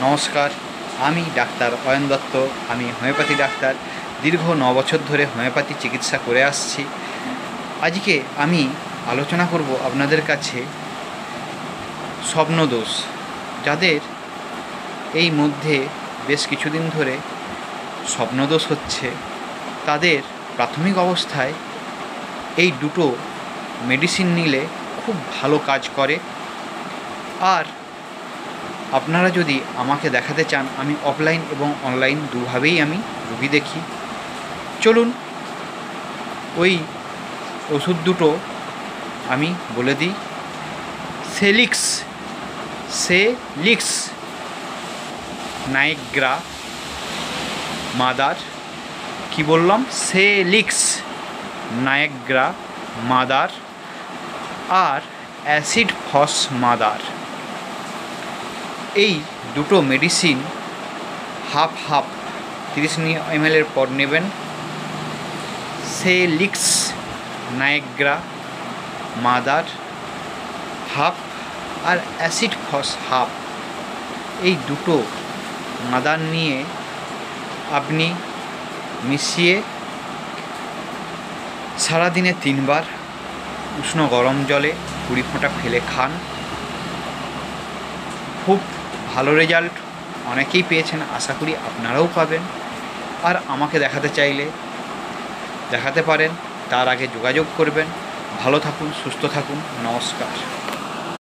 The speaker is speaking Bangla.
নমস্কার, আমি ডাক্তার অয়ন দত্ত। আমি হোমিওপ্যাথি ডাক্তার। দীর্ঘ 9 বছর ধরে হোমিওপ্যাথি চিকিৎসা করে আসছি। আজকে আমি আলোচনা করব আপনাদের কাছে স্বপ্নদোষ। যাদের এই মধ্যে বেশ কিছুদিন ধরে স্বপ্নদোষ হচ্ছে, তাদের প্রাথমিক অবস্থায় এই দুটো মেডিসিন নিলে খুব ভালো কাজ করে। আর আপনারা যদি আমাকে দেখাতে চান, আমি অফলাইন এবং অনলাইন দুভাবেই আমি রোগী দেখি। চলুন ওই ওষুধ দুটো আমি বলে দিই। সেলিক্স নাইগ্রা মাদার। কি বললাম? সেলিক্স নাইগ্রা মাদার আর অ্যাসিড ফস মাদার। এই দুটো মেডিসিন হাফ 30 ml পর নেবেন। সেলিক্স নাইগ্রা মাদার হাফ আর অ্যাসিড ফস হাফ, এই দুটো মাদার নিয়ে আপনি মিশিয়ে সারাদিনে 3 বার উষ্ণ গরম জলে 20 ফোঁটা ফেলে খান। খুব ভালো রেজাল্ট অনেকেই পেয়েছেন, আশা করি আপনারাও পাবেন। আর আমাকে দেখাতে চাইলে দেখাতে পারেন, তার আগে যোগাযোগ করবেন। ভালো থাকুন, সুস্থ থাকুন, নমস্কার।